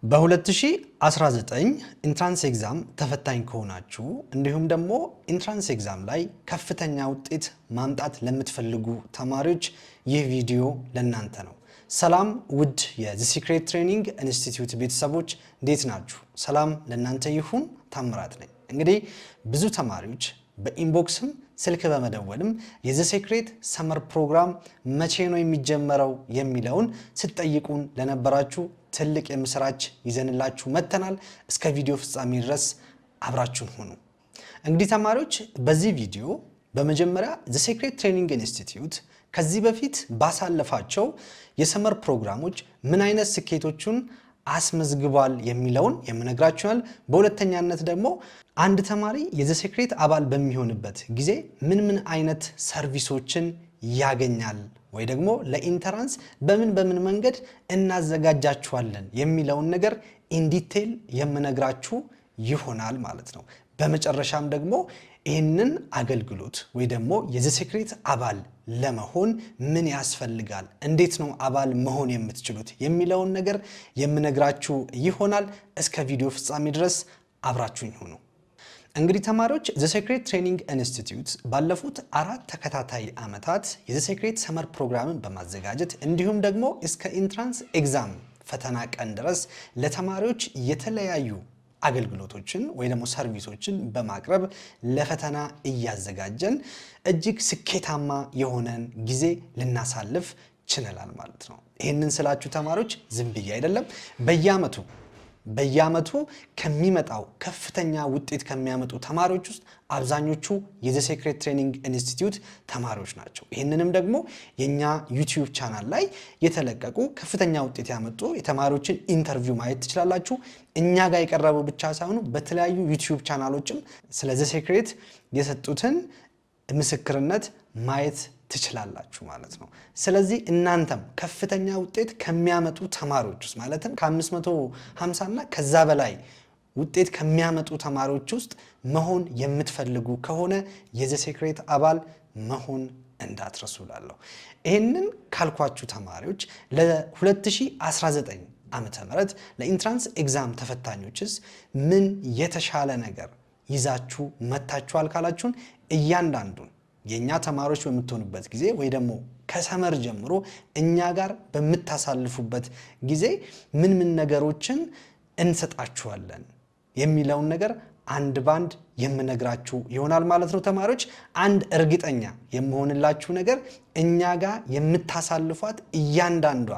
በ2019 ኢንትራንስ ኤግዛም ተፈታኝ ከሆናችሁ እንዲሁም ደግሞ ኢንትራንስ ኤግዛም ላይ ከፍተኛ ውጤት ማምጣት ለምትፈልጉ ተማሪዎች ይህ ቪዲዮ ለእናንተ ነው። ሰላም ውድ የዚ ሲክሬት ትሬኒንግ ኢንስቲትዩት ቤተሰቦች እንዴት ናችሁ? ሰላም ለእናንተ ይሁን። ታምራት ነኝ። እንግዲህ ብዙ ተማሪዎች በኢንቦክስም ስልክ በመደወልም የዚ ሲክሬት ሰመር ፕሮግራም መቼ ነው የሚጀመረው የሚለውን ስትጠይቁን ለነበራችሁ ትልቅ የምስራች ይዘንላችሁ መተናል። እስከ ቪዲዮ ፍጻሜ ድረስ አብራችሁን ሁኑ። እንግዲህ ተማሪዎች በዚህ ቪዲዮ በመጀመሪያ ዘ ሲክሬት ትሬኒንግ ኢንስቲትዩት ከዚህ በፊት ባሳለፋቸው የሰመር ፕሮግራሞች ምን አይነት ስኬቶችን አስመዝግቧል የሚለውን የምነግራችኋል። በሁለተኛነት ደግሞ አንድ ተማሪ የዘ ሲክሬት አባል በሚሆንበት ጊዜ ምን አይነት ሰርቪሶችን ያገኛል ወይ ደግሞ ለኢንተራንስ በምን መንገድ እናዘጋጃችኋለን የሚለውን ነገር ኢን ዲቴል የምነግራችሁ ይሆናል ማለት ነው። በመጨረሻም ደግሞ ይህንን አገልግሎት ወይ ደግሞ የዘ ሲክሬት አባል ለመሆን ምን ያስፈልጋል፣ እንዴት ነው አባል መሆን የምትችሉት የሚለውን ነገር የምነግራችሁ ይሆናል። እስከ ቪዲዮ ፍጻሜ ድረስ አብራችሁኝ ሁኑ። እንግዲህ ተማሪዎች ዘ ሲክሬት ትሬኒንግ ኢንስቲትዩት ባለፉት 4 ተከታታይ ዓመታት የዘ ሲክሬት ሰመር ፕሮግራምን በማዘጋጀት እንዲሁም ደግሞ እስከ ኢንትራንስ ኤግዛም ፈተና ቀን ድረስ ለተማሪዎች የተለያዩ አገልግሎቶችን ወይ ደግሞ ሰርቪሶችን በማቅረብ ለፈተና እያዘጋጀን እጅግ ስኬታማ የሆነን ጊዜ ልናሳልፍ ችለናል ማለት ነው። ይህንን ስላችሁ ተማሪዎች ዝም ብዬ አይደለም። በየዓመቱ ከሚመጣው ከፍተኛ ውጤት ከሚያመጡ ተማሪዎች ውስጥ አብዛኞቹ የዘ ሲክሬት ትሬኒንግ ኢንስቲትዩት ተማሪዎች ናቸው። ይህንንም ደግሞ የኛ ዩቲዩብ ቻናል ላይ የተለቀቁ ከፍተኛ ውጤት ያመጡ የተማሪዎችን ኢንተርቪው ማየት ትችላላችሁ። እኛ ጋር የቀረበው ብቻ ሳይሆን በተለያዩ ዩቲዩብ ቻናሎችም ስለ ዘ ሲክሬት የሰጡትን ምስክርነት ማየት ትችላላችሁ ማለት ነው። ስለዚህ እናንተም ከፍተኛ ውጤት ከሚያመጡ ተማሪዎች ውስጥ ማለትም ከ550 እና ከዛ በላይ ውጤት ከሚያመጡ ተማሪዎች ውስጥ መሆን የምትፈልጉ ከሆነ የዘ ሲክሬት አባል መሆን እንዳትረሱ እላለሁ። ይህንን ካልኳችሁ ተማሪዎች ለ2019 ዓመተ ምህረት ለኢንትራንስ ኤግዛም ተፈታኞችስ ምን የተሻለ ነገር ይዛችሁ መታችኋል ካላችሁን እያንዳንዱን የኛ ተማሪዎች በምትሆኑበት ጊዜ ወይ ደግሞ ከሰመር ጀምሮ እኛ ጋር በምታሳልፉበት ጊዜ ምን ነገሮችን እንሰጣችኋለን የሚለውን ነገር አንድ ባንድ የምነግራችሁ ይሆናል ማለት ነው። ተማሪዎች አንድ እርግጠኛ የምሆንላችሁ ነገር እኛ ጋር የምታሳልፏት እያንዳንዷ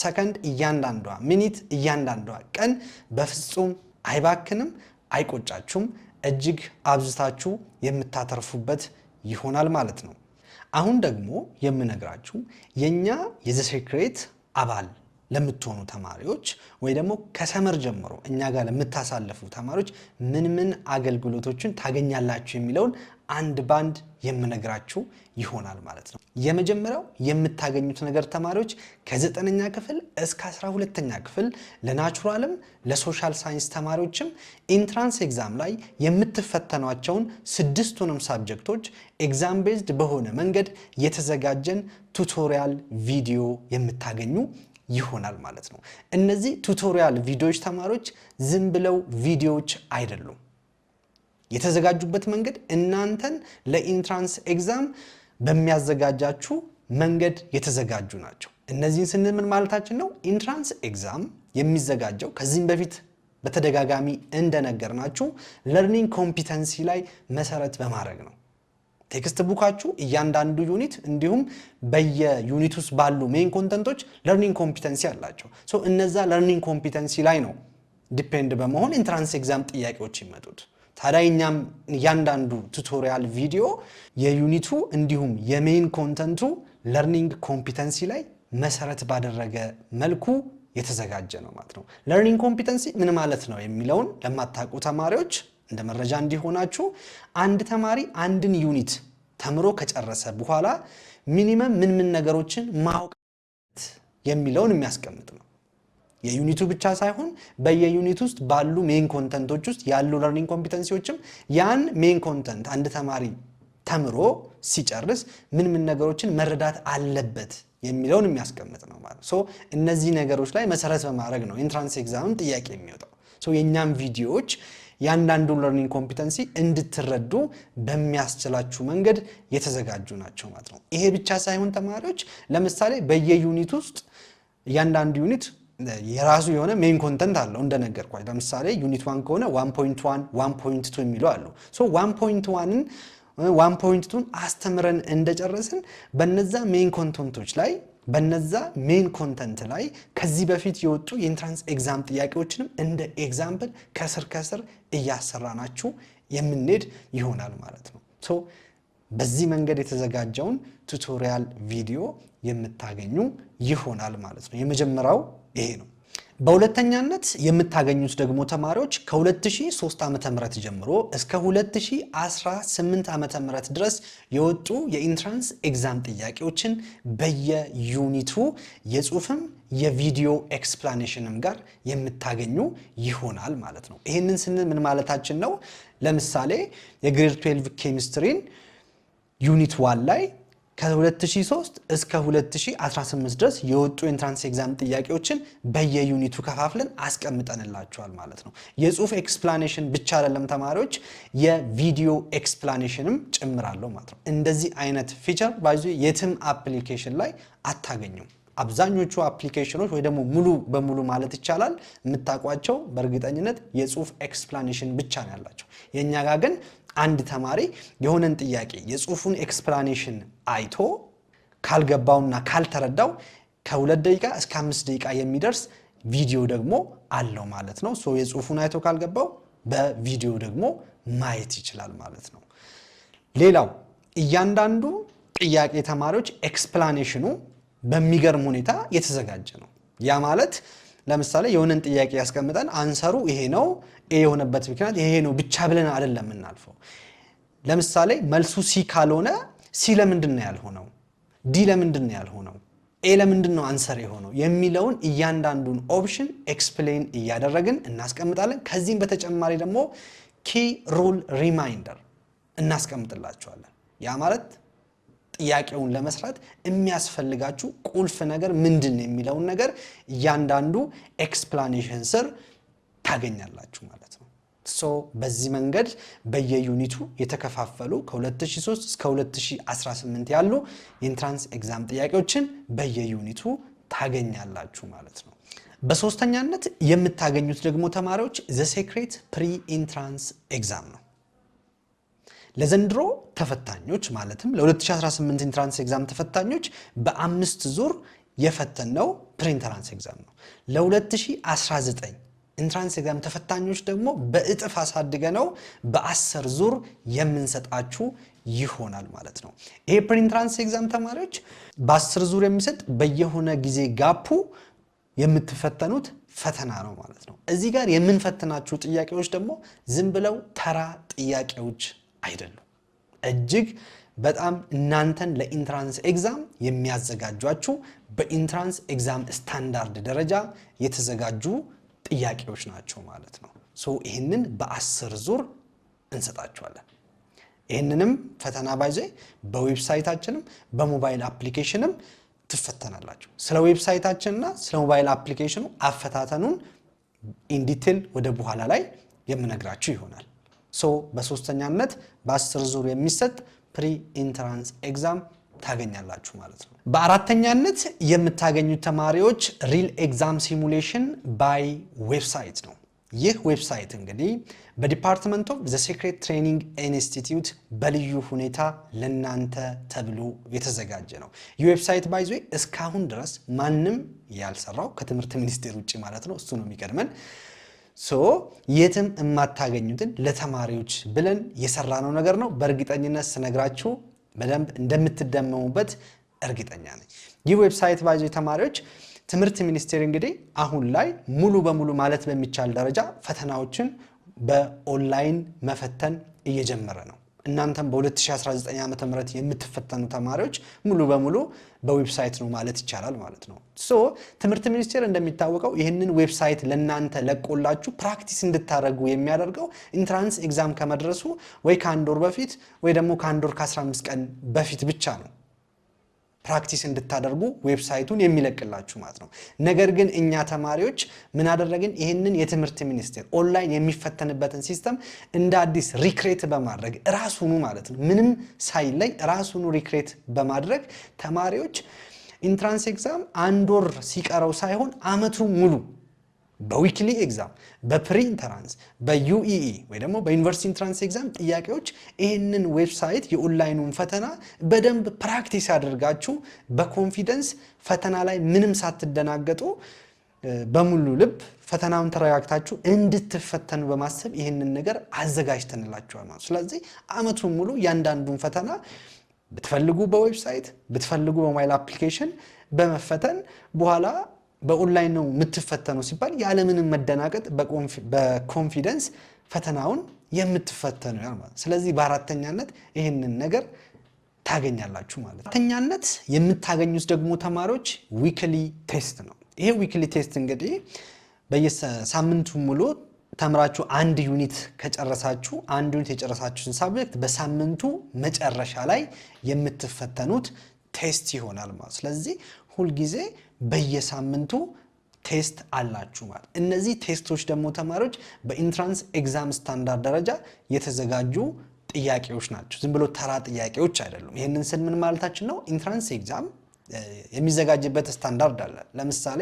ሰከንድ፣ እያንዳንዷ ሚኒት፣ እያንዳንዷ ቀን በፍጹም አይባክንም፣ አይቆጫችሁም። እጅግ አብዝታችሁ የምታተርፉበት ይሆናል ማለት ነው። አሁን ደግሞ የምነግራችሁ የኛ የዘ ሲክሬት አባል ለምትሆኑ ተማሪዎች ወይ ደግሞ ከሰመር ጀምሮ እኛ ጋር ለምታሳልፉ ተማሪዎች ምን አገልግሎቶችን ታገኛላችሁ የሚለውን አንድ ባንድ የምነግራችሁ ይሆናል ማለት ነው። የመጀመሪያው የምታገኙት ነገር ተማሪዎች ከ9ኛ ክፍል እስከ 12ኛ ክፍል ለናቹራልም ለሶሻል ሳይንስ ተማሪዎችም ኢንትራንስ ኤግዛም ላይ የምትፈተኗቸውን 6ቱንም ሳብጀክቶች ኤግዛም ቤዝድ በሆነ መንገድ የተዘጋጀን ቱቶሪያል ቪዲዮ የምታገኙ ይሆናል ማለት ነው። እነዚህ ቱቶሪያል ቪዲዮዎች ተማሪዎች ዝም ብለው ቪዲዮዎች አይደሉም። የተዘጋጁበት መንገድ እናንተን ለኢንትራንስ ኤግዛም በሚያዘጋጃችሁ መንገድ የተዘጋጁ ናቸው። እነዚህን ስንል ምን ማለታችን ነው? ኢንትራንስ ኤግዛም የሚዘጋጀው ከዚህም በፊት በተደጋጋሚ እንደነገርናችሁ ለርኒንግ ኮምፒተንሲ ላይ መሰረት በማድረግ ነው። ቴክስት ቡካችሁ እያንዳንዱ ዩኒት እንዲሁም በየዩኒት ውስጥ ባሉ ሜን ኮንተንቶች ለርኒንግ ኮምፒተንሲ አላቸው። እነዛ ለርኒንግ ኮምፒተንሲ ላይ ነው ዲፔንድ በመሆን ኢንትራንስ ኤግዛም ጥያቄዎች ይመጡት። ታዲያ እኛም እያንዳንዱ ቱቶሪያል ቪዲዮ የዩኒቱ እንዲሁም የሜን ኮንተንቱ ለርኒንግ ኮምፒተንሲ ላይ መሰረት ባደረገ መልኩ የተዘጋጀ ነው ማለት ነው። ለርኒንግ ኮምፒተንሲ ምን ማለት ነው የሚለውን ለማታውቁ ተማሪዎች እንደ መረጃ እንዲሆናችሁ አንድ ተማሪ አንድን ዩኒት ተምሮ ከጨረሰ በኋላ ሚኒመም ምን ነገሮችን ማወቅ የሚለውን የሚያስቀምጥ ነው። የዩኒቱ ብቻ ሳይሆን በየዩኒት ውስጥ ባሉ ሜን ኮንተንቶች ውስጥ ያሉ ለርኒንግ ኮምፒተንሲዎችም ያን ሜን ኮንተንት አንድ ተማሪ ተምሮ ሲጨርስ ምን ነገሮችን መረዳት አለበት የሚለውን የሚያስቀምጥ ነው ማለት ሶ እነዚህ ነገሮች ላይ መሰረት በማድረግ ነው ኢንትራንስ ኤግዛም ጥያቄ የሚወጣው ሶ የኛም ቪዲዮዎች ያንዳንዱ ለርኒንግ ኮምፒተንሲ እንድትረዱ በሚያስችላችሁ መንገድ የተዘጋጁ ናቸው ማለት ነው ይሄ ብቻ ሳይሆን ተማሪዎች ለምሳሌ በየዩኒት ውስጥ ያንዳንዱ ዩኒት የራሱ የሆነ ሜን ኮንተንት አለው እንደነገርኳችሁ ለምሳሌ ዩኒት 1 ከሆነ 1.1 1.2 የሚለው አሉ ሶ 1.1ን 1.2ን አስተምረን እንደጨረስን በነዛ ሜን ኮንተንቶች ላይ በነዛ ሜን ኮንተንት ላይ ከዚህ በፊት የወጡ የኢንትራንስ ኤግዛም ጥያቄዎችንም እንደ ኤግዛምፕል ከስር እያሰራናችሁ የምንሄድ ይሆናል ማለት ነው ሶ በዚህ መንገድ የተዘጋጀውን ቱቶሪያል ቪዲዮ የምታገኙ ይሆናል ማለት ነው የመጀመሪያው ይሄ ነው በሁለተኛነት የምታገኙት ደግሞ ተማሪዎች ከ2003 ዓመተ ምህረት ጀምሮ እስከ 2018 ዓመተ ምህረት ድረስ የወጡ የኢንትራንስ ኤግዛም ጥያቄዎችን በየዩኒቱ የጽሁፍም የቪዲዮ ኤክስፕላኔሽንም ጋር የምታገኙ ይሆናል ማለት ነው ይሄንን ስንል ምን ማለታችን ነው ለምሳሌ የግሬድ 12 ኬሚስትሪን ዩኒት 1 ላይ ከ2003 እስከ 2018 ድረስ የወጡ ኢንትራንስ ኤግዛም ጥያቄዎችን በየዩኒቱ ከፋፍለን አስቀምጠንላችኋል ማለት ነው የጽሁፍ ኤክስፕላኔሽን ብቻ አይደለም ተማሪዎች የቪዲዮ ኤክስፕላኔሽንም ጭምራለሁ ማለት ነው እንደዚህ አይነት ፊቸር ባይዙ የትም አፕሊኬሽን ላይ አታገኙም አብዛኞቹ አፕሊኬሽኖች ወይ ደግሞ ሙሉ በሙሉ ማለት ይቻላል የምታቋቸው በእርግጠኝነት የጽሁፍ ኤክስፕላኔሽን ብቻ ነው ያላቸው የኛ ጋር ግን አንድ ተማሪ የሆነን ጥያቄ የጽሁፉን ኤክስፕላኔሽን አይቶ ካልገባውና ካልተረዳው ከ2 ደቂቃ እስከ 5 ደቂቃ የሚደርስ ቪዲዮ ደግሞ አለው ማለት ነው ሶ የጽሁፉን አይቶ ካልገባው በቪዲዮ ደግሞ ማየት ይችላል ማለት ነው ሌላው እያንዳንዱ ጥያቄ ተማሪዎች ኤክስፕላኔሽኑ በሚገርም ሁኔታ የተዘጋጀ ነው ያ ማለት ለምሳሌ የሆነን ጥያቄ ያስቀምጠን አንሰሩ ይሄ ነው ኤ የሆነበት ምክንያት ይሄ ነው ብቻ ብለን አይደለም እናልፈው ለምሳሌ መልሱ ሲ ካልሆነ ሲ ለምንድን ነው ያልሆነው ዲ ለምንድን ነው ያልሆነው ኤ ለምንድን ነው አንሰር የሆነው የሚለውን እያንዳንዱን ኦፕሽን ኤክስፕሌን እያደረግን እናስቀምጣለን ከዚህም በተጨማሪ ደግሞ ኪ ሩል ሪማይንደር እናስቀምጥላችኋለን ያ ማለት ጥያቄውን ለመስራት የሚያስፈልጋችሁ ቁልፍ ነገር ምንድነው የሚለውን ነገር እያንዳንዱ ኤክስፕላኔሽን ስር ታገኛላችሁ ማለት ነው ሶ በዚህ መንገድ በየዩኒቱ የተከፋፈሉ ከ2003 እስከ 2018 ያሉ የኢንትራንስ ኤግዛም ጥያቄዎችን በየዩኒቱ ታገኛላችሁ ማለት ነው በሶስተኛነት የምታገኙት ደግሞ ተማሪዎች ዘ ሴክሬት ፕሪ ኢንትራንስ ኤግዛም ነው ለዘንድሮ ተፈታኞች ማለትም ለ2018 ኢንትራንስ ኤግዛም ተፈታኞች በ5 ዙር የፈተነው ፕሪ ኢንትራንስ ኤግዛም ነው ለ2019 ኢንትራንስ ኤግዛም ተፈታኞች ደግሞ በእጥፍ አሳድገነው በ10 ዙር የምንሰጣችሁ ይሆናል ማለት ነው ይሄ ፕሪ ኢንትራንስ ኤግዛም ተማሪዎች በ10 ዙር የሚሰጥ በየሆነ ጊዜ ጋፑ የምትፈተኑት ፈተና ነው ማለት ነው እዚህ ጋር የምንፈትናችሁ ጥያቄዎች ደግሞ ዝም ብለው ተራ ጥያቄዎች አይደሉም እጅግ በጣም እናንተን ለኢንትራንስ ኤግዛም የሚያዘጋጇችሁ በኢንትራንስ ኤግዛም ስታንዳርድ ደረጃ የተዘጋጁ ጥያቄዎች ናቸው ማለት ነው ሶ ይሄንን በ10 ዙር እንሰጣችኋለን ይሄንንም ፈተና ባይዘ በዌብሳይታችንም በሞባይል አፕሊኬሽንም ትፈተናላችሁ ስለ ዌብሳይታችንና ስለ ሞባይል አፕሊኬሽኑ አፈታተኑን ኢን ዲቴል ወደ በኋላ ላይ የምነግራችሁ ይሆናል ሶ በሶስተኛነት በ10 ዙር የሚሰጥ ፕሪ ኢንትራንስ ኤግዛም ታገኛላችሁ ማለት ነው በአራተኛነት የምታገኙት ተማሪዎች ሪል ኤግዛም ሲሙሌሽን ባይ ዌብሳይት ነው ይህ ዌብሳይት እንግዲህ በዲፓርትመንት ኦፍ ዘ ሴክሬት ትሬኒንግ ኢንስቲትዩት በልዩ ሁኔታ ለናንተ ተብሎ የተዘጋጀ ነው ይህ ዌብሳይት ባይዞ እስካሁን ድረስ ማንንም ያልሰራው ከትምህርት ሚኒስቴር ውጪ ማለት ነው እሱ ነው የሚቀድመን ሶ የትም የማታገኙትን ለተማሪዎች ብለን የሰራነው ነገር ነው በእርግጠኝነት ስነግራችሁ በደንብ እንደምትደመሙበት እርግጠኛ ነኝ ይህ ዌብሳይት ባይዞ ተማሪዎች ትምህርት ሚኒስቴር እንግዲህ አሁን ላይ ሙሉ በሙሉ ማለት በሚቻል ደረጃ ፈተናዎችን በኦንላይን መፈተን እየጀመረ ነው እናንተም በ2019 ዓመተ ምህረት የምትፈተኑ ተማሪዎች ሙሉ በሙሉ በዌብሳይት ነው ማለት ይቻላል ማለት ነው። ትምህርት ሚኒስቴር እንደሚታወቀው ይህንን ዌብሳይት ለእናንተ ለቆላችሁ ፕራክቲስ እንድታደርጉ የሚያደርገው ኢንትራንስ ኤግዛም ከመድረሱ ወይ ከአንድ ወር በፊት ወይ ደግሞ ከአንድ ወር ከ15 ቀን በፊት ብቻ ነው ፕራክቲስ እንድታደርጉ ዌብሳይቱን የሚለቅላችሁ ማለት ነው። ነገር ግን እኛ ተማሪዎች ምን አደረግን? ይህንን የትምህርት ሚኒስቴር ኦንላይን የሚፈተንበትን ሲስተም እንደ አዲስ ሪክሬት በማድረግ ራሱኑ ማለት ነው ምንም ሳይለይ ራሱኑ ሪክሬት በማድረግ ተማሪዎች ኢንትራንስ ኤግዛም አንድ ወር ሲቀረው ሳይሆን አመቱ ሙሉ በዊክሊ ኤግዛም፣ በፕሪ ኢንትራንስ፣ በዩኢኢ ወይ ደግሞ በዩኒቨርሲቲ ኢንትራንስ ኤግዛም ጥያቄዎች ይህንን ዌብሳይት የኦንላይኑን ፈተና በደንብ ፕራክቲስ አድርጋችሁ በኮንፊደንስ ፈተና ላይ ምንም ሳትደናገጡ በሙሉ ልብ ፈተናውን ተረጋግታችሁ እንድትፈተኑ በማሰብ ይህንን ነገር አዘጋጅተንላችኋል ማለት። ስለዚህ አመቱን ሙሉ ያንዳንዱን ፈተና ብትፈልጉ በዌብሳይት ብትፈልጉ በሞባይል አፕሊኬሽን በመፈተን በኋላ በኦንላይን ነው የምትፈተኑ ሲባል ያለምንም መደናቀጥ በኮንፊደንስ ፈተናውን የምትፈተኑ ማለት። ስለዚህ በአራተኛነት ይህንን ነገር ታገኛላችሁ ማለት። አራተኛነት የምታገኙት ደግሞ ተማሪዎች ዊክሊ ቴስት ነው። ይሄ ዊክሊ ቴስት እንግዲህ በየሳምንቱ ሙሉ ተምራችሁ አንድ ዩኒት ከጨረሳችሁ አንድ ዩኒት የጨረሳችሁትን ሳብጀክት በሳምንቱ መጨረሻ ላይ የምትፈተኑት ቴስት ይሆናል ማለት። ስለዚህ ሁል ጊዜ በየሳምንቱ ቴስት አላችሁ ማለት። እነዚህ ቴስቶች ደግሞ ተማሪዎች በኢንትራንስ ኤግዛም ስታንዳርድ ደረጃ የተዘጋጁ ጥያቄዎች ናቸው። ዝም ብሎ ተራ ጥያቄዎች አይደሉም። ይሄንን ስል ምን ማለታችን ነው? ኢንትራንስ ኤግዛም የሚዘጋጅበት ስታንዳርድ አለ። ለምሳሌ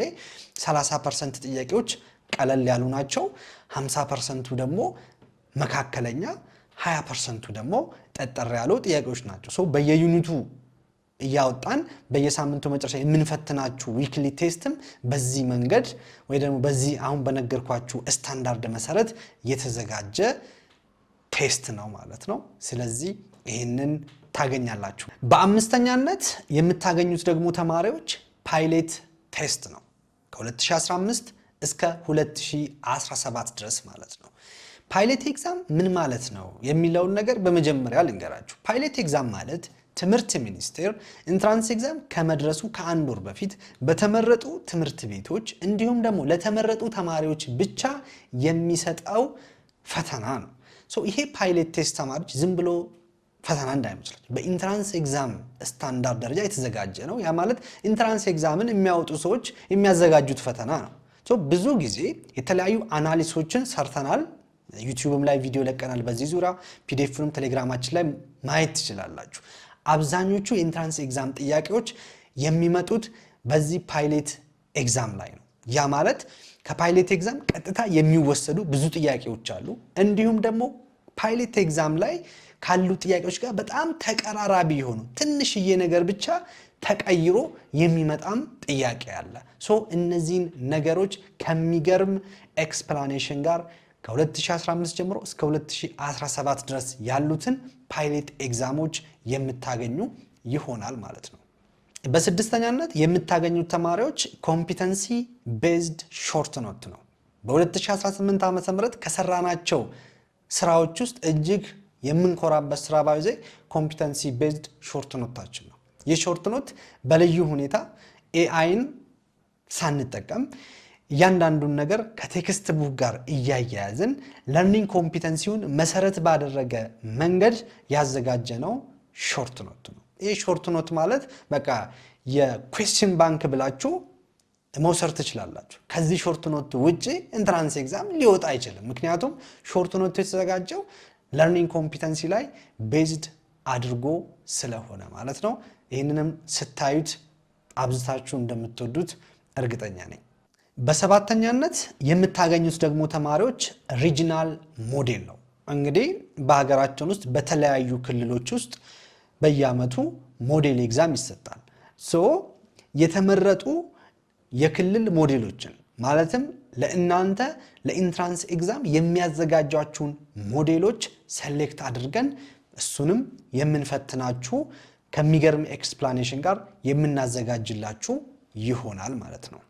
30% ጥያቄዎች ቀለል ያሉ ናቸው፣ 50% ደግሞ መካከለኛ፣ 20% ደግሞ ጠጠር ያሉ ጥያቄዎች ናቸው። በየዩኒቱ እያወጣን በየሳምንቱ መጨረሻ የምንፈትናችሁ ዊክሊ ቴስትም በዚህ መንገድ ወይ ደግሞ በዚህ አሁን በነገርኳችሁ ስታንዳርድ መሰረት የተዘጋጀ ቴስት ነው ማለት ነው። ስለዚህ ይሄንን ታገኛላችሁ። በአምስተኛነት የምታገኙት ደግሞ ተማሪዎች ፓይሌት ቴስት ነው። ከ2015 እስከ 2017 ድረስ ማለት ነው። ፓይሌት ኤግዛም ምን ማለት ነው የሚለውን ነገር በመጀመሪያ ልንገራችሁ። ፓይሌት ኤግዛም ማለት ትምህርት ሚኒስቴር ኢንትራንስ ኤግዛም ከመድረሱ ከአንድ ወር በፊት በተመረጡ ትምህርት ቤቶች እንዲሁም ደግሞ ለተመረጡ ተማሪዎች ብቻ የሚሰጠው ፈተና ነው። ይሄ ፓይሌት ቴስት ተማሪዎች ዝም ብሎ ፈተና እንዳይመስላችሁ በኢንትራንስ ኤግዛም ስታንዳርድ ደረጃ የተዘጋጀ ነው። ያ ማለት ኢንትራንስ ኤግዛምን የሚያወጡ ሰዎች የሚያዘጋጁት ፈተና ነው። ብዙ ጊዜ የተለያዩ አናሊሲሶችን ሰርተናል። ዩቲዩብም ላይ ቪዲዮ ለቀናል በዚህ ዙሪያ። ፒዲኤፍንም ቴሌግራማችን ላይ ማየት ትችላላችሁ። አብዛኞቹ የኢንትራንስ ኤግዛም ጥያቄዎች የሚመጡት በዚህ ፓይሌት ኤግዛም ላይ ነው። ያ ማለት ከፓይሌት ኤግዛም ቀጥታ የሚወሰዱ ብዙ ጥያቄዎች አሉ። እንዲሁም ደግሞ ፓይሌት ኤግዛም ላይ ካሉ ጥያቄዎች ጋር በጣም ተቀራራቢ የሆኑ ትንሽዬ ነገር ብቻ ተቀይሮ የሚመጣም ጥያቄ አለ። እነዚህን ነገሮች ከሚገርም ኤክስፕላኔሽን ጋር ከ2015 ጀምሮ እስከ 2017 ድረስ ያሉትን ፓይሌት ኤግዛሞች የምታገኙ ይሆናል ማለት ነው። በስድስተኛነት የምታገኙት ተማሪዎች ኮምፒተንሲ ቤዝድ ሾርት ኖት ነው። በ2018 ዓ.ም ከሰራናቸው ስራዎች ውስጥ እጅግ የምንኮራበት ስራ ባይዘ ኮምፒተንሲ ቤዝድ ሾርት ኖታችን ነው። የሾርት ኖት በልዩ ሁኔታ ኤአይን ሳንጠቀም እያንዳንዱን ነገር ከቴክስት ቡክ ጋር እያያያዝን ለርኒንግ ኮምፒተንሲውን መሰረት ባደረገ መንገድ ያዘጋጀነው ሾርት ኖት ነው። ይህ ሾርት ኖት ማለት በቃ የኩዌስችን ባንክ ብላችሁ መውሰድ ትችላላችሁ። ከዚህ ሾርት ኖት ውጪ ኢንትራንስ ኤግዛም ሊወጣ አይችልም። ምክንያቱም ሾርት ኖት የተዘጋጀው ለርኒንግ ኮምፒተንሲ ላይ ቤዝድ አድርጎ ስለሆነ ማለት ነው። ይህንንም ስታዩት አብዝታችሁ እንደምትወዱት እርግጠኛ ነኝ። በሰባተኛነት የምታገኙት ደግሞ ተማሪዎች ሪጂናል ሞዴል ነው። እንግዲህ በሀገራችን ውስጥ በተለያዩ ክልሎች ውስጥ በየዓመቱ ሞዴል ኤግዛም ይሰጣል። የተመረጡ የክልል ሞዴሎችን ማለትም ለእናንተ ለኢንትራንስ ኤግዛም የሚያዘጋጇችሁን ሞዴሎች ሰሌክት አድርገን እሱንም የምንፈትናችሁ ከሚገርም ኤክስፕላኔሽን ጋር የምናዘጋጅላችሁ ይሆናል ማለት ነው።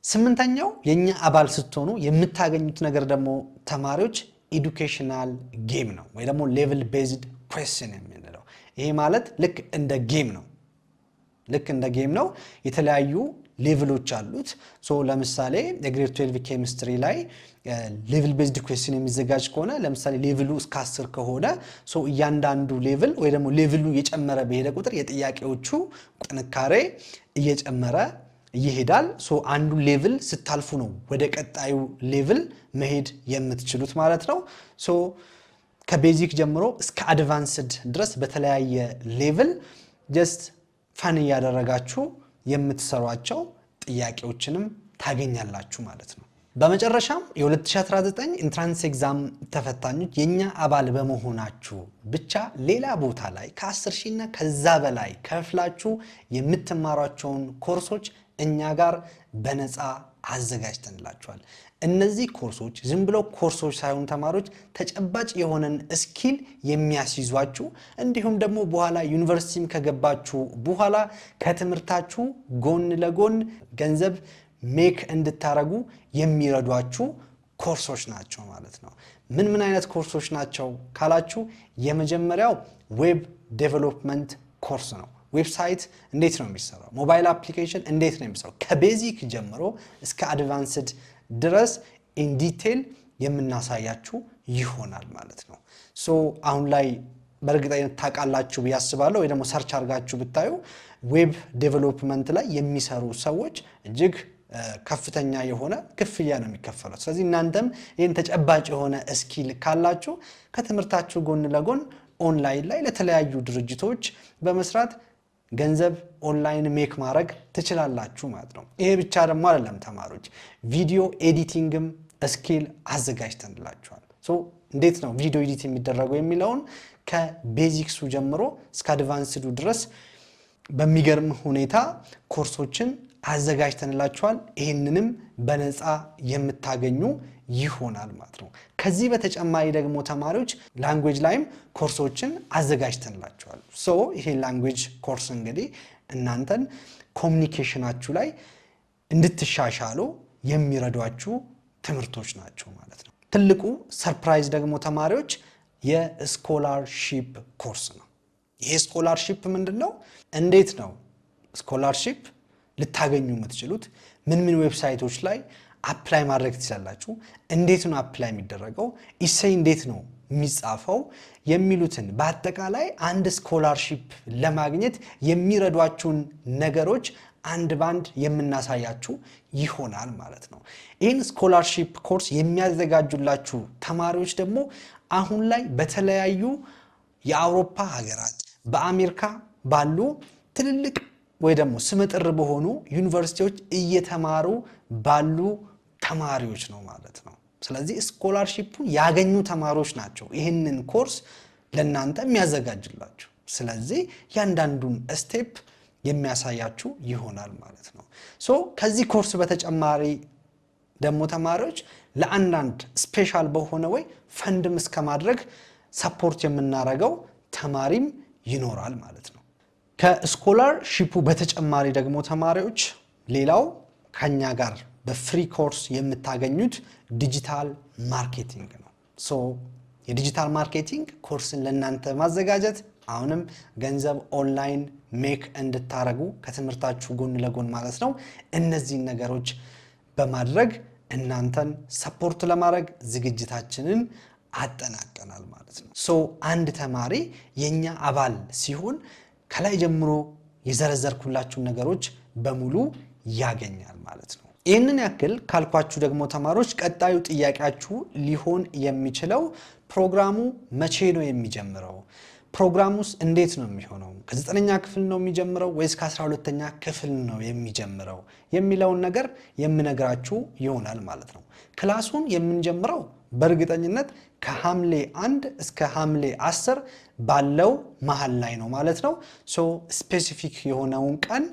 ስምንተኛው የኛ አባል ስትሆኑ የምታገኙት ነገር ደግሞ ተማሪዎች ኤዱኬሽናል ጌም ነው ወይ ደግሞ ሌቭል ቤዝድ ኩዌስችን የምንለው። ይሄ ማለት ልክ እንደ ጌም ነው። የተለያዩ ሌቭሎች አሉት። ለምሳሌ የግሬድ 12 ኬሚስትሪ ላይ ሌቭል ቤዝድ ኩዌስችን የሚዘጋጅ ከሆነ ለምሳሌ ሌቭሉ እስከ 10 ከሆነ እያንዳንዱ ሌቭል ወይ ደግሞ ሌቭሉ እየጨመረ በሄደ ቁጥር የጥያቄዎቹ ጥንካሬ እየጨመረ ይሄዳል። አንዱ ሌቭል ስታልፉ ነው ወደ ቀጣዩ ሌቭል መሄድ የምትችሉት ማለት ነው። ከቤዚክ ጀምሮ እስከ አድቫንስድ ድረስ በተለያየ ሌቭል ጀስት ፈን እያደረጋችሁ የምትሰሯቸው ጥያቄዎችንም ታገኛላችሁ ማለት ነው። በመጨረሻም የ2019 ኢንትራንስ ኤግዛም ተፈታኞች የኛ አባል በመሆናችሁ ብቻ ሌላ ቦታ ላይ ከ10,000 እና ከዛ በላይ ከፍላችሁ የምትማሯቸውን ኮርሶች እኛ ጋር በነፃ አዘጋጅተንላችኋል። እነዚህ ኮርሶች ዝም ብለው ኮርሶች ሳይሆኑ ተማሪዎች ተጨባጭ የሆነን ስኪል የሚያስይዟችሁ እንዲሁም ደግሞ በኋላ ዩኒቨርሲቲም ከገባችሁ በኋላ ከትምህርታችሁ ጎን ለጎን ገንዘብ ሜክ እንድታረጉ የሚረዷችሁ ኮርሶች ናቸው ማለት ነው። ምን አይነት ኮርሶች ናቸው ካላችሁ የመጀመሪያው ዌብ ዴቨሎፕመንት ኮርስ ነው። ዌብሳይት እንዴት ነው የሚሰራው? ሞባይል አፕሊኬሽን እንዴት ነው የሚሰራው? ከቤዚክ ጀምሮ እስከ አድቫንስድ ድረስ ኢን ዲቴል የምናሳያችሁ ይሆናል ማለት ነው። አሁን ላይ በእርግጠኝነት ታውቃላችሁ ብዬ አስባለሁ፣ ወይ ደግሞ ሰርች አድርጋችሁ ብታዩ ዌብ ዴቨሎፕመንት ላይ የሚሰሩ ሰዎች እጅግ ከፍተኛ የሆነ ክፍያ ነው የሚከፈለው። ስለዚህ እናንተም ይህን ተጨባጭ የሆነ ስኪል ካላችሁ ከትምህርታችሁ ጎን ለጎን ኦንላይን ላይ ለተለያዩ ድርጅቶች በመስራት ገንዘብ ኦንላይን ሜክ ማድረግ ትችላላችሁ ማለት ነው። ይሄ ብቻ ደግሞ አይደለም ተማሪዎች፣ ቪዲዮ ኤዲቲንግም ስኪል አዘጋጅተንላችኋል። እንዴት ነው ቪዲዮ ኤዲት የሚደረገው የሚለውን ከቤዚክሱ ጀምሮ እስከ አድቫንስዱ ድረስ በሚገርም ሁኔታ ኮርሶችን አዘጋጅተንላችኋል። ይህንንም በነፃ የምታገኙ ይሆናል ማለት ነው። ከዚህ በተጨማሪ ደግሞ ተማሪዎች ላንጉዌጅ ላይም ኮርሶችን አዘጋጅተንላችኋል። ይሄ ላንጉዌጅ ኮርስ እንግዲህ እናንተን ኮሚኒኬሽናችሁ ላይ እንድትሻሻሉ የሚረዷችሁ ትምህርቶች ናቸው ማለት ነው። ትልቁ ሰርፕራይዝ ደግሞ ተማሪዎች የስኮላርሺፕ ኮርስ ነው። ይሄ ስኮላርሺፕ ምንድነው? እንዴት ነው ስኮላርሺፕ ልታገኙ የምትችሉት? ምን ዌብሳይቶች ላይ አፕላይ ማድረግ ትችላላችሁ? እንዴት ነው አፕላይ የሚደረገው? ኢሴይ እንዴት ነው የሚጻፈው? የሚሉትን በአጠቃላይ አንድ ስኮላርሺፕ ለማግኘት የሚረዷችሁን ነገሮች አንድ ባንድ የምናሳያችሁ ይሆናል ማለት ነው። ይህን ስኮላርሺፕ ኮርስ የሚያዘጋጁላችሁ ተማሪዎች ደግሞ አሁን ላይ በተለያዩ የአውሮፓ ሀገራት በአሜሪካ ባሉ ትልልቅ ወይ ደግሞ ስመጥር በሆኑ ዩኒቨርሲቲዎች እየተማሩ ባሉ ተማሪዎች ነው ማለት ነው። ስለዚህ ስኮላርሺፑን ያገኙ ተማሪዎች ናቸው ይህንን ኮርስ ለእናንተ የሚያዘጋጅላችሁ። ስለዚህ ያንዳንዱን ስቴፕ የሚያሳያችሁ ይሆናል ማለት ነው። ከዚህ ኮርስ በተጨማሪ ደግሞ ተማሪዎች ለአንዳንድ ስፔሻል በሆነ ወይ ፈንድም እስከ ማድረግ ሰፖርት የምናደርገው ተማሪም ይኖራል ማለት ነው። ከስኮላርሺፑ በተጨማሪ ደግሞ ተማሪዎች ሌላው ከኛ ጋር በፍሪ ኮርስ የምታገኙት ዲጂታል ማርኬቲንግ ነው። የዲጂታል ማርኬቲንግ ኮርስን ለእናንተ ማዘጋጀት አሁንም ገንዘብ ኦንላይን ሜክ እንድታረጉ ከትምህርታችሁ ጎን ለጎን ማለት ነው። እነዚህን ነገሮች በማድረግ እናንተን ሰፖርት ለማድረግ ዝግጅታችንን አጠናቀናል ማለት ነው። አንድ ተማሪ የኛ አባል ሲሆን ከላይ ጀምሮ የዘረዘርኩላችሁን ነገሮች በሙሉ ያገኛል ማለት ነው። ይህንን ያክል ካልኳችሁ ደግሞ ተማሪዎች ቀጣዩ ጥያቄያችሁ ሊሆን የሚችለው ፕሮግራሙ መቼ ነው የሚጀምረው? ፕሮግራሙስ እንዴት ነው የሚሆነው? ከ9ኛ ክፍል ነው የሚጀምረው ወይስ ከ12ኛ ክፍል ነው የሚጀምረው የሚለውን ነገር የምነግራችሁ ይሆናል ማለት ነው። ክላሱን የምንጀምረው በእርግጠኝነት ከሐምሌ 1 እስከ ሐምሌ 10 ባለው መሃል ላይ ነው ማለት ነው። ስፔሲፊክ የሆነውን ቀን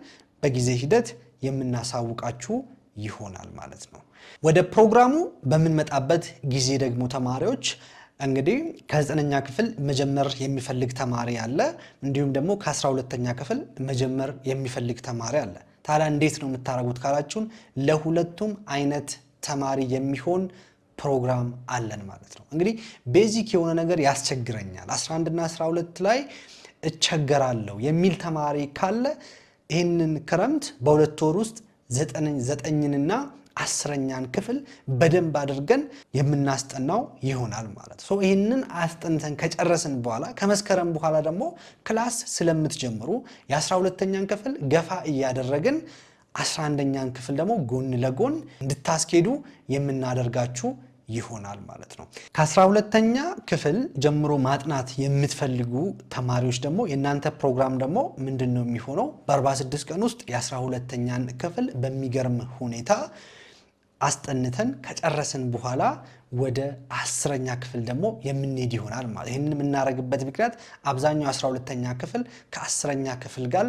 በጊዜ ሂደት የምናሳውቃችሁ ይሆናል ማለት ነው። ወደ ፕሮግራሙ በምንመጣበት ጊዜ ደግሞ ተማሪዎች እንግዲህ ከ9ኛ ክፍል መጀመር የሚፈልግ ተማሪ አለ፣ እንዲሁም ደግሞ ከ12ኛ ክፍል መጀመር የሚፈልግ ተማሪ አለ። ታዲያ እንዴት ነው የምታደርጉት ካላችሁን ለሁለቱም አይነት ተማሪ የሚሆን ፕሮግራም አለን ማለት ነው። እንግዲህ ቤዚክ የሆነ ነገር ያስቸግረኛል 11 እና 12 ላይ እቸገራለሁ የሚል ተማሪ ካለ ይህንን ክረምት በሁለት ወር ውስጥ 9ኛና 10ኛን ክፍል በደንብ አድርገን የምናስጠናው ይሆናል ማለት ነው። ይህንን አስጠንተን ከጨረስን በኋላ ከመስከረም በኋላ ደግሞ ክላስ ስለምትጀምሩ የ12ኛን ክፍል ገፋ እያደረግን 11ኛን ክፍል ደግሞ ጎን ለጎን እንድታስኬዱ የምናደርጋችሁ ይሆናል ማለት ነው። ከ12ኛ ክፍል ጀምሮ ማጥናት የምትፈልጉ ተማሪዎች ደግሞ የናንተ ፕሮግራም ደግሞ ምንድነው የሚሆነው? በ46 ቀን ውስጥ የ12ኛን ክፍል በሚገርም ሁኔታ አስጠንተን ከጨረስን በኋላ ወደ 10ኛ ክፍል ደግሞ የምንሄድ ይሆናል ማለት። ይሄንን የምናደርግበት ምክንያት አብዛኛው 12ኛ ክፍል ከ10ኛ ክፍል ጋር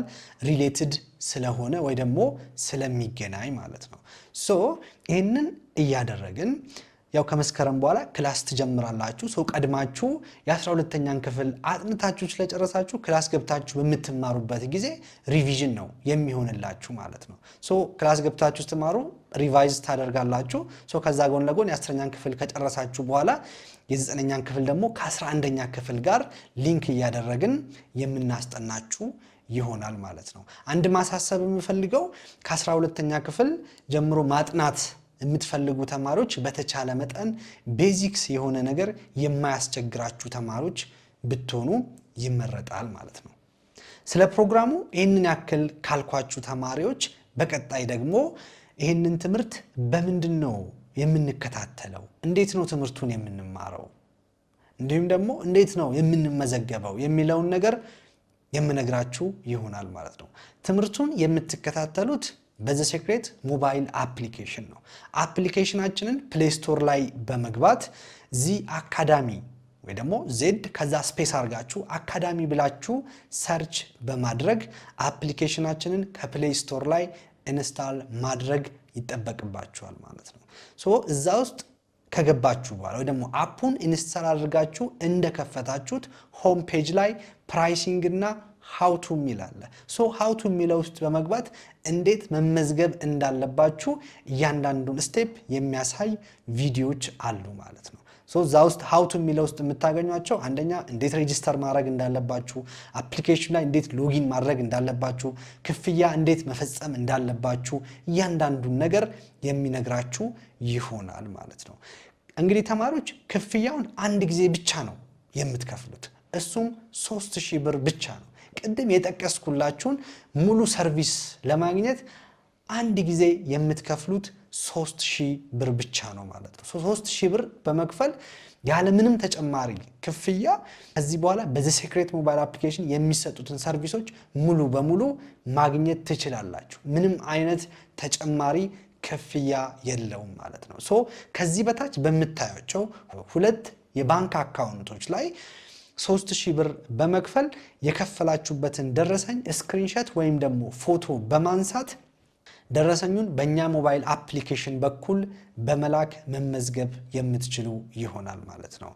ሪሌትድ ስለሆነ ወይ ደግሞ ስለሚገናኝ ማለት ነው። ይሄንን እያደረግን ያው ከመስከረም በኋላ ክላስ ትጀምራላችሁ። ቀድማችሁ የ12ኛን ክፍል አጥንታችሁ ስለጨረሳችሁ ክላስ ገብታችሁ በምትማሩበት ጊዜ ሪቪዥን ነው የሚሆንላችሁ ማለት ነው። ክላስ ገብታችሁ ስትማሩ ሪቫይዝ ታደርጋላችሁ። ከዛ ጎን ለጎን የ10ኛን ክፍል ከጨረሳችሁ በኋላ የ9ኛን ክፍል ደግሞ ከ11ኛ ክፍል ጋር ሊንክ እያደረግን የምናስጠናችሁ ይሆናል ማለት ነው። አንድ ማሳሰብ የምፈልገው ከ12ኛ ክፍል ጀምሮ ማጥናት የምትፈልጉ ተማሪዎች በተቻለ መጠን ቤዚክስ የሆነ ነገር የማያስቸግራችሁ ተማሪዎች ብትሆኑ ይመረጣል ማለት ነው። ስለ ፕሮግራሙ ይህንን ያክል ካልኳችሁ ተማሪዎች በቀጣይ ደግሞ ይህንን ትምህርት በምንድን ነው የምንከታተለው፣ እንዴት ነው ትምህርቱን የምንማረው፣ እንዲሁም ደግሞ እንዴት ነው የምንመዘገበው የሚለውን ነገር የምነግራችሁ ይሆናል ማለት ነው። ትምህርቱን የምትከታተሉት በዘ ሴክሬት ሞባይል አፕሊኬሽን ነው። አፕሊኬሽናችንን ፕሌይ ስቶር ላይ በመግባት ዚ አካዳሚ ወይ ደግሞ ዜድ ከዛ ስፔስ አድርጋችሁ አካዳሚ ብላችሁ ሰርች በማድረግ አፕሊኬሽናችንን ከፕሌይ ስቶር ላይ ኢንስታል ማድረግ ይጠበቅባችኋል ማለት ነው። እዛ ውስጥ ከገባችሁ በኋላ ወይ ደግሞ አፑን ኢንስታል አድርጋችሁ እንደከፈታችሁት ሆም ፔጅ ላይ ፕራይሲንግ እና ሃው ቱ ሚላለ ሃው ቱ ሚለው ውስጥ በመግባት እንዴት መመዝገብ እንዳለባችሁ እያንዳንዱን ስቴፕ የሚያሳይ ቪዲዮዎች አሉ ማለት ነው። እዛ ውስጥ ሃው ቱ ሚለው ውስጥ የምታገኟቸው አንደኛ እንዴት ሬጂስተር ማድረግ እንዳለባችሁ፣ አፕሊኬሽን ላይ እንዴት ሎጊን ማድረግ እንዳለባችሁ፣ ክፍያ እንዴት መፈጸም እንዳለባችሁ እያንዳንዱን ነገር የሚነግራችሁ ይሆናል ማለት ነው። እንግዲህ ተማሪዎች ክፍያውን አንድ ጊዜ ብቻ ነው የምትከፍሉት፣ እሱም 3000 ብር ብቻ ነው። ቅድም የጠቀስኩላችሁን ሙሉ ሰርቪስ ለማግኘት አንድ ጊዜ የምትከፍሉት 3000 ብር ብቻ ነው ማለት ነው። 3000 ብር በመክፈል ያለ ምንም ተጨማሪ ክፍያ ከዚህ በኋላ በዘ ሴክሬት ሞባይል አፕሊኬሽን የሚሰጡትን ሰርቪሶች ሙሉ በሙሉ ማግኘት ትችላላችሁ። ምንም አይነት ተጨማሪ ክፍያ የለውም ማለት ነው። ከዚህ በታች በምታዩቸው ሁለት የባንክ አካውንቶች ላይ 3000 ብር በመክፈል የከፈላችሁበትን ደረሰኝ ስክሪንሾት ወይም ደግሞ ፎቶ በማንሳት ደረሰኙን በእኛ ሞባይል አፕሊኬሽን በኩል በመላክ መመዝገብ የምትችሉ ይሆናል ማለት ነው።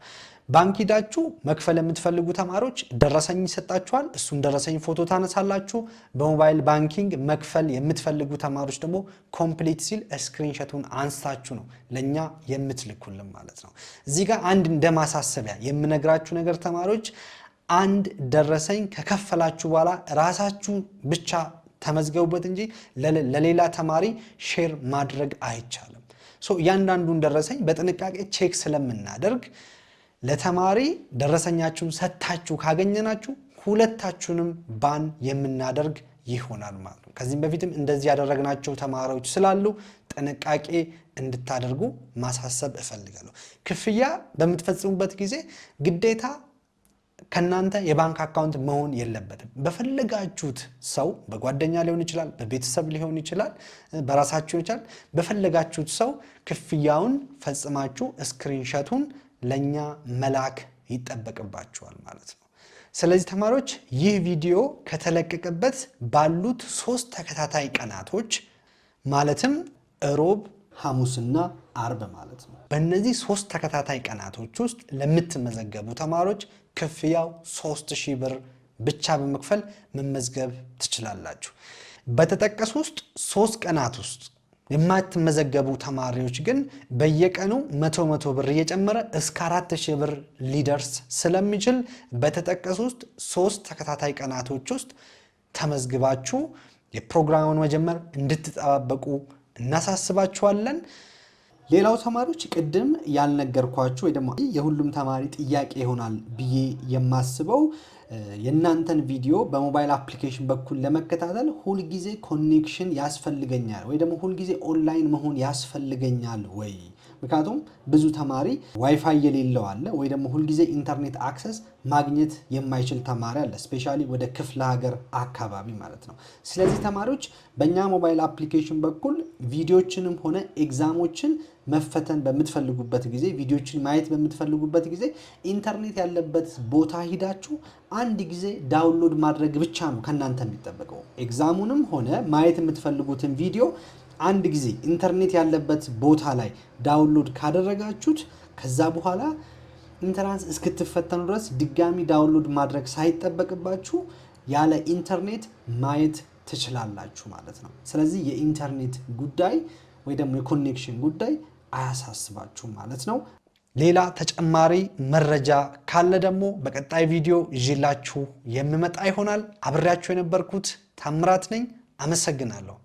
ባንክ ሄዳችሁ መክፈል የምትፈልጉ ተማሪዎች ደረሰኝ ይሰጣችኋል። እሱን ደረሰኝ ፎቶ ታነሳላችሁ። በሞባይል ባንኪንግ መክፈል የምትፈልጉ ተማሪዎች ደግሞ ኮምፕሊት ሲል ስክሪንሾቱን አንስታችሁ ነው ለኛ የምትልኩልን ማለት ነው። እዚህ ጋር አንድ እንደማሳሰቢያ የምነግራችሁ ነገር ተማሪዎች፣ አንድ ደረሰኝ ከከፈላችሁ በኋላ ራሳችሁ ብቻ ተመዝገቡበት እንጂ ለሌላ ተማሪ ሼር ማድረግ አይቻልም። እያንዳንዱን ደረሰኝ በጥንቃቄ ቼክ ስለምናደርግ ለተማሪ ደረሰኛችሁን ሰጥታችሁ ካገኘናችሁ ሁለታችሁንም ባን የምናደርግ ይሆናል ማለት ነው። ከዚህም በፊትም እንደዚህ ያደረግናቸው ተማሪዎች ስላሉ ጥንቃቄ እንድታደርጉ ማሳሰብ እፈልጋለሁ። ክፍያ በምትፈጽሙበት ጊዜ ግዴታ ከናንተ የባንክ አካውንት መሆን የለበትም። በፈለጋችሁት ሰው፣ በጓደኛ ሊሆን ይችላል፣ በቤተሰብ ሊሆን ይችላል፣ በራሳችሁ ይችላል፣ በፈለጋችሁት ሰው ክፍያውን ፈጽማችሁ ስክሪንሾቱን ለኛ መላክ ይጠበቅባችኋል ማለት ነው። ስለዚህ ተማሪዎች ይህ ቪዲዮ ከተለቀቀበት ባሉት 3 ተከታታይ ቀናቶች ማለትም ሮብ፣ ሐሙስና አርብ ማለት ነው። በእነዚህ 3 ተከታታይ ቀናቶች ውስጥ ለምትመዘገቡ ተማሪዎች ክፍያው 3000 ብር ብቻ በመክፈል መመዝገብ ትችላላችሁ። በተጠቀሱ ውስጥ 3 ቀናት ውስጥ የማትመዘገቡ ተማሪዎች ግን በየቀኑ 100 ብር እየጨመረ እስከ 4000 ብር ሊደርስ ስለሚችል በተጠቀሱት 3 ተከታታይ ቀናቶች ውስጥ ተመዝግባችሁ የፕሮግራሙን መጀመር እንድትጠባበቁ እናሳስባችኋለን። ሌላው ተማሪዎች ቅድም ያልነገርኳችሁ ወይ ደግሞ የሁሉም ተማሪ ጥያቄ ይሆናል ብዬ የማስበው የእናንተን ቪዲዮ በሞባይል አፕሊኬሽን በኩል ለመከታተል ሁል ጊዜ ኮኔክሽን ያስፈልገኛል ወይ ደግሞ ሁል ጊዜ ኦንላይን መሆን ያስፈልገኛል ወይ? ምክንያቱም ብዙ ተማሪ ዋይፋይ የሌለው አለ ወይ ደግሞ ሁል ጊዜ ኢንተርኔት አክሰስ ማግኘት የማይችል ተማሪ አለ፣ ስፔሻሊ ወደ ክፍለ ሀገር አካባቢ ማለት ነው። ስለዚህ ተማሪዎች በእኛ ሞባይል አፕሊኬሽን በኩል ቪዲዮችንም ሆነ ኤግዛሞችን መፈተን በምትፈልጉበት ጊዜ ቪዲዮችን ማየት በምትፈልጉበት ጊዜ ኢንተርኔት ያለበት ቦታ ሂዳችሁ አንድ ጊዜ ዳውንሎድ ማድረግ ብቻ ነው ከናንተ የሚጠበቀው። ኤግዛሙንም ሆነ ማየት የምትፈልጉትን ቪዲዮ አንድ ጊዜ ኢንተርኔት ያለበት ቦታ ላይ ዳውንሎድ ካደረጋችሁት ከዛ በኋላ ኢንተራንስ እስክትፈተኑ ድረስ ድጋሚ ዳውንሎድ ማድረግ ሳይጠበቅባችሁ ያለ ኢንተርኔት ማየት ትችላላችሁ ማለት ነው። ስለዚህ የኢንተርኔት ጉዳይ ወይ ደግሞ የኮኔክሽን ጉዳይ አያሳስባችሁም ማለት ነው። ሌላ ተጨማሪ መረጃ ካለ ደግሞ በቀጣይ ቪዲዮ ይዤላችሁ የምመጣ ይሆናል። አብሬያችሁ የነበርኩት ታምራት ነኝ። አመሰግናለሁ።